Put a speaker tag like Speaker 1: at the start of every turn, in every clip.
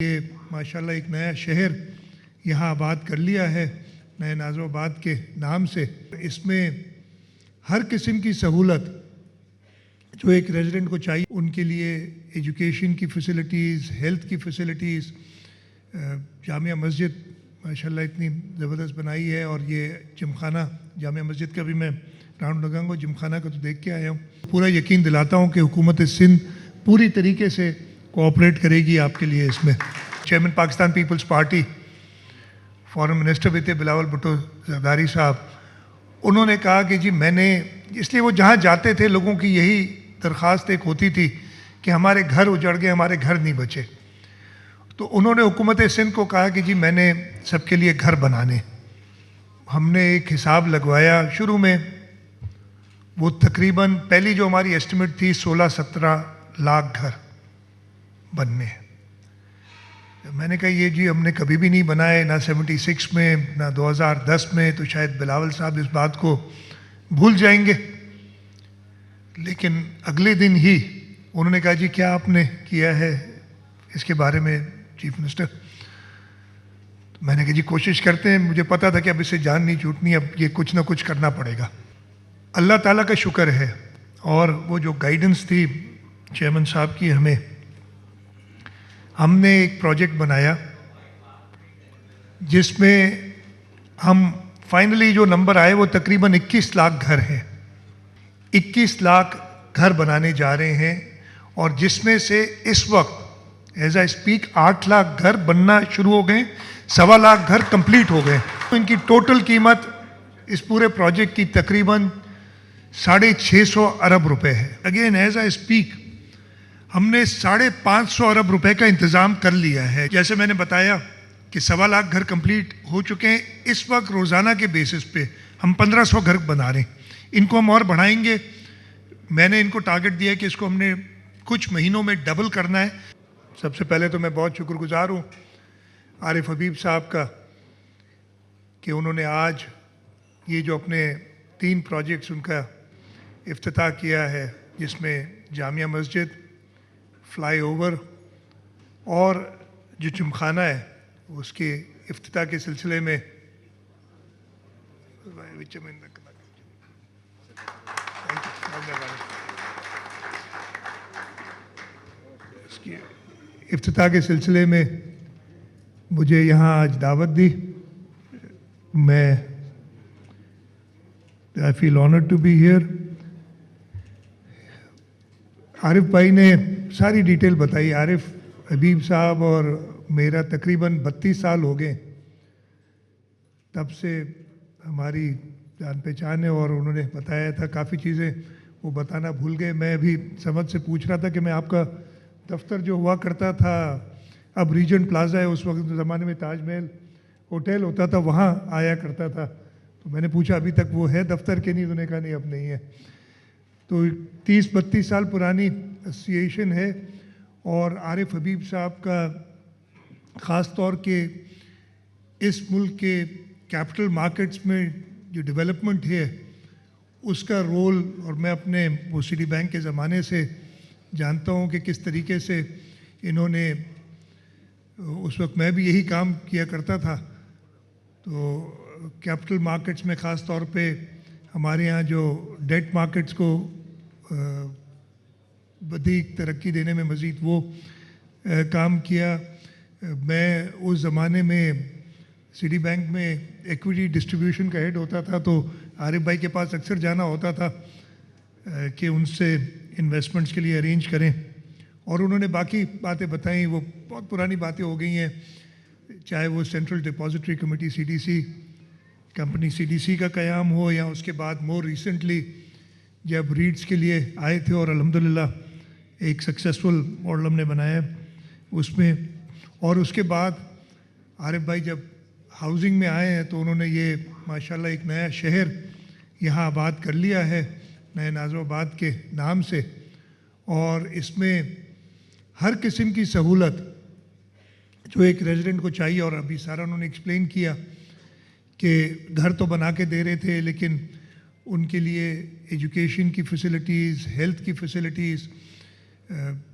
Speaker 1: یہ ماشاءاللہ ایک نیا شہر یہاں آباد کر لیا ہے نئے نازم آباد کے نام سے۔ اس میں ہر قسم کی سہولت جو ایک ریزیڈنٹ کو چاہیے ان کے لیے ایجوکیشن کی فیسلٹیز، ہیلتھ کی فیسلٹیز، جامعہ مسجد ماشاءاللہ اتنی زبردست بنائی ہے، اور یہ جم خانہ جامعہ مسجد کا بھی میں راؤنڈ لگاؤں گا، جم خانہ کا تو دیکھ کے آیا ہوں۔ پورا یقین دلاتا ہوں کہ حکومت سندھ پوری طریقے سے کوآپریٹ کرے گی آپ کے لیے اس میں۔ Chairman Pakistan peoples party foreign minister بھی تھے بلاول بھٹو زرداری صاحب، انہوں نے کہا کہ جی میں نے، اس لیے وہ جہاں جاتے تھے لوگوں کی یہی درخواست ایک ہوتی تھی کہ ہمارے گھر اجڑ گئے، ہمارے گھر نہیں بچے، تو انہوں نے حکومت سندھ کو کہا کہ جی میں نے سب کے لیے گھر بنانے۔ ہم نے ایک حساب لگوایا شروع میں، وہ تقریباً پہلی جو ہماری ایسٹیمیٹ تھی 16-17 لاکھ گھر بننے ہیں۔ میں نے کہا یہ جی ہم نے کبھی بھی نہیں بنائے، نہ 76 میں نہ 2010 میں، تو شاید بلاول صاحب اس بات کو بھول جائیں گے۔ لیکن اگلے دن ہی انہوں نے کہا جی کیا آپ نے کیا ہے اس کے بارے میں چیف منسٹر؟ میں نے کہا جی کوشش کرتے ہیں، مجھے پتا تھا کہ اب اس سے جان نہیں چھوٹنی، اب یہ کچھ نہ کچھ کرنا پڑے گا۔ اللہ تعالیٰ کا شکر ہے، اور وہ جو گائیڈنس تھی چیئرمین صاحب کی، ہم نے ایک پروجیکٹ بنایا جس میں ہم فائنلی جو نمبر آئے وہ تقریباً 21 لاکھ گھر ہیں۔ 21 لاکھ گھر بنانے جا رہے ہیں، اور جس میں سے اس وقت ایز اے اسپیک 8 لاکھ گھر بننا شروع ہو گئے، 1.25 لاکھ گھر کمپلیٹ ہو گئے۔ ان کی ٹوٹل قیمت اس پورے پروجیکٹ کی تقریباً 650 ارب روپے ہے۔ اگین ایز اے اسپیک ہم نے 550 ارب روپے کا انتظام کر لیا ہے۔ جیسے میں نے بتایا کہ 1.25 لاکھ گھر کمپلیٹ ہو چکے ہیں، اس وقت روزانہ کے بیسس پہ ہم 1500 گھر بنا رہے ہیں۔ ان کو ہم اور بڑھائیں گے۔ میں نے ان کو ٹارگٹ دیا کہ اس کو ہم نے کچھ مہینوں میں ڈبل کرنا ہے۔ سب سے پہلے تو میں بہت شکر گزار ہوں عارف حبیب صاحب کا کہ انہوں نے آج یہ جو اپنے 3 پروجیکٹس ان کا افتتاح کیا ہے، جس میں جامعہ مسجد، فلائی اوور اور جو جم خانہ ہے، اس کے افتتاح کے سلسلے میں مجھے یہاں آج دعوت دی۔ میں I feel honored to be here۔ عارف بھائی نے ساری ڈیٹیل بتائی۔ عارف حبیب صاحب اور میرا تقریباً 32 سال ہو گئے تب سے ہماری جان پہچان ہے، اور انہوں نے بتایا تھا کافی چیزیں وہ بتانا بھول گئے۔ میں ابھی سمجھ سے پوچھ رہا تھا کہ میں آپ کا دفتر جو ہوا کرتا تھا، اب ریجنٹ پلازا ہے، اس وقت زمانے میں تاج محل ہوٹل ہوتا تھا، وہاں آیا کرتا تھا، تو میں نے پوچھا ابھی تک وہ ہے دفتر کے؟ نہیں، انہوں نے کہا نہیں اب نہیں ہے۔ تو 30-32 سال پرانی ایسوسیشن ہے، اور عارف حبیب صاحب کا خاص طور کے اس ملک کے کیپٹل مارکیٹس میں جو ڈیولپمنٹ ہے اس کا رول، اور میں اپنے وہ سٹی بینک کے زمانے سے جانتا ہوں کہ کس طریقے سے انہوں نے، اس وقت میں بھی یہی کام کیا کرتا تھا، تو کیپٹل مارکیٹس میں خاص طور پہ ہمارے یہاں جو ڈیٹ مارکیٹس کو بدیک ترقی دینے میں مزید وہ کام کیا۔ میں اس زمانے میں سٹی بینک میں ایکویٹی ڈسٹریبیوشن کا ہیڈ ہوتا تھا، تو عارف بھائی کے پاس اکثر جانا ہوتا تھا کہ ان سے انویسٹمنٹس کے لیے ارینج کریں، اور انہوں نے باقی باتیں بتائیں، وہ بہت پرانی باتیں ہو گئی ہیں، چاہے وہ central depository committee CDC company CDC کا قیام ہو، یا اس کے بعد مور ریسنٹلی جب ریٹس کے لیے آئے تھے، اور الحمدللہ ایک سکسیسفل ماڈل ہم نے بنایا اس میں۔ اور اس کے بعد عارف بھائی جب ہاؤسنگ میں آئے ہیں تو انہوں نے یہ ماشاءاللہ ایک نیا شہر یہاں آباد کر لیا ہے نئے نازم آباد کے نام سے، اور اس میں ہر قسم کی سہولت جو ایک ریزیڈنٹ کو چاہیے، اور ابھی سارا انہوں نے ایکسپلین کیا کہ گھر تو بنا کے دے رہے تھے، لیکن ان کے لیے ایجوکیشن کی فیسلٹیز، ہیلتھ کی فیسلٹیز،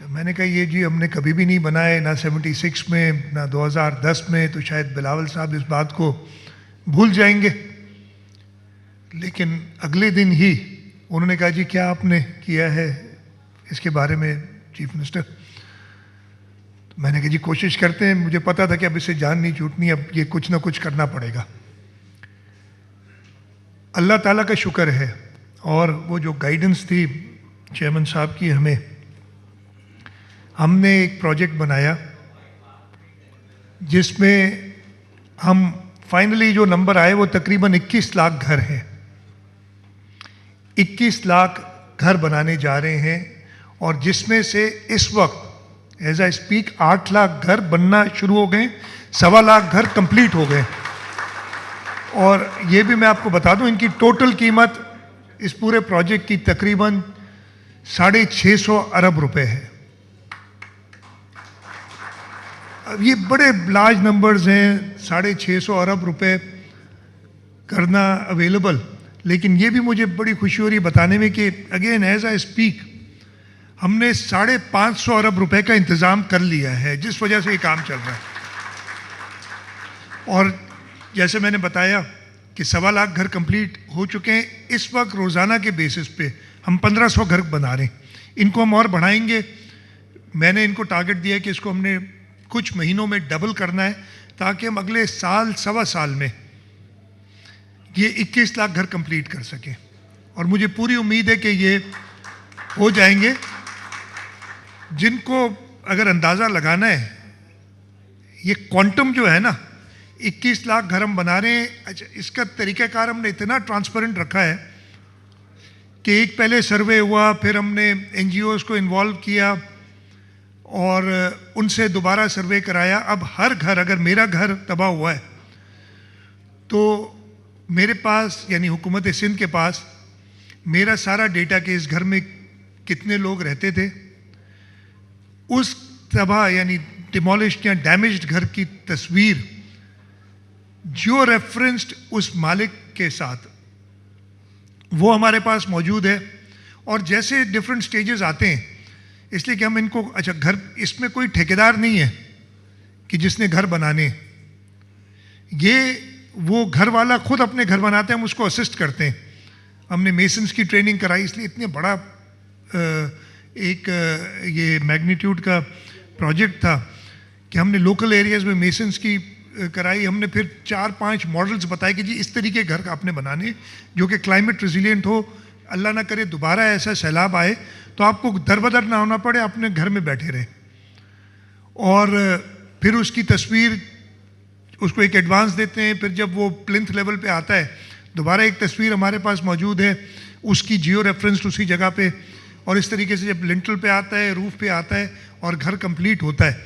Speaker 1: میں نے کہا یہ جی ہم نے کبھی بھی نہیں بنائے، نہ 76 میں نہ 2010 میں، تو شاید بلاول صاحب اس بات کو بھول جائیں گے۔ لیکن اگلے دن ہی انہوں نے کہا جی کیا آپ نے کیا ہے اس کے بارے میں چیف منسٹر؟ میں نے کہا جی کوشش کرتے ہیں، مجھے پتا تھا کہ اب اسے جان نہیں چھوٹنی، اب یہ کچھ نہ کچھ کرنا پڑے گا۔ اللہ تعالیٰ کا شکر ہے، اور وہ جو گائیڈنس تھی چیئرمین صاحب کی ہم نے ایک پروجیکٹ بنایا جس میں ہم فائنلی جو نمبر آئے وہ تقریباً 21 لاکھ گھر ہیں۔ 21 لاکھ گھر بنانے جا رہے ہیں، اور جس میں سے اس وقت ایز اے اسپیک 8 لاکھ گھر بننا شروع ہو گئے، 1.25 لاکھ گھر کمپلیٹ ہو گئے۔ اور یہ بھی میں آپ کو بتا دوں، ان کی ٹوٹل قیمت اس پورے پروجیکٹ کی تقریباً 650 ارب روپے ہے۔ اب یہ بڑے لارج نمبرز ہیں، 650 ارب روپے کرنا اویلیبل، لیکن یہ بھی مجھے بڑی خوشی ہو رہی بتانے میں کہ اگین ایز اے اسپیک ہم نے 550 ارب روپے کا انتظام کر لیا ہے، جس وجہ سے یہ کام چل رہا ہے۔ اور جیسے میں نے بتایا کہ 1.25 لاکھ گھر کمپلیٹ ہو چکے ہیں، اس وقت روزانہ کے بیسس پہ ہم 1500 گھر بنا رہے ہیں۔ ان کو ہم اور بڑھائیں گے۔ میں نے ان کو ٹارگٹ دیا کہ اس کو ہم نے کچھ مہینوں میں ڈبل کرنا ہے، تاکہ ہم اگلے سال 1.25 سال میں یہ 21 لاکھ گھر کمپلیٹ کر سکیں۔ اور مجھے پوری امید ہے کہ یہ ہو جائیں گے۔ جن کو اگر اندازہ لگانا ہے، یہ کوانٹم جو ہے نا، 21 لاکھ گھر ہم بنا رہے ہیں۔ اچھا، اس کا طریقہ کار ہم نے اتنا ٹرانسپیرنٹ رکھا ہے کہ ایک پہلے سروے ہوا، پھر ہم نے این جی اوز کو انوالو کیا اور ان سے دوبارہ سروے کرایا۔ اب ہر گھر، اگر میرا گھر تباہ ہوا ہے تو میرے پاس، یعنی حکومت سندھ کے پاس، میرا سارا ڈیٹا کہ اس گھر میں کتنے لوگ رہتے تھے، اس تباہ یعنی ڈیمولشڈ یا ڈیمیجڈ گھر کی تصویر جو ریفرنسڈ اس مالک کے ساتھ، وہ ہمارے پاس موجود ہے۔ اور جیسے ڈیفرنٹ سٹیجز آتے ہیں، اس لیے کہ ہم ان کو، اچھا گھر، اس میں کوئی ٹھیکیدار نہیں ہے کہ جس نے گھر بنانے، یہ وہ گھر والا خود اپنے گھر بناتے ہیں، ہم اس کو اسسٹ کرتے ہیں۔ ہم نے میسنز کی ٹریننگ کرائی، اس لیے اتنے بڑا ایک یہ میگنیٹیوڈ کا پروجیکٹ تھا کہ ہم نے لوکل ایریاز میں میسنز کی کرائی۔ ہم نے پھر 4-5 ماڈلز بتائے کہ جی اس طریقے گھر کا آپ نے بنانے جو کہ کلائمیٹ ریزیلینٹ ہو، اللہ نہ کرے دوبارہ ایسا سیلاب آئے تو آپ کو در بدر نہ ہونا پڑے، اپنے گھر میں بیٹھے رہیں۔ اور پھر اس کی تصویر، اس کو ایک ایڈوانس دیتے ہیں، پھر جب وہ پلنتھ لیول پہ آتا ہے دوبارہ ایک تصویر ہمارے پاس موجود ہے، اس کی جیو ریفرنسڈ اسی جگہ پہ، اور اس طریقے سے جب لنٹل پہ آتا ہے، روف پہ آتا ہے اور گھر کمپلیٹ ہوتا ہے۔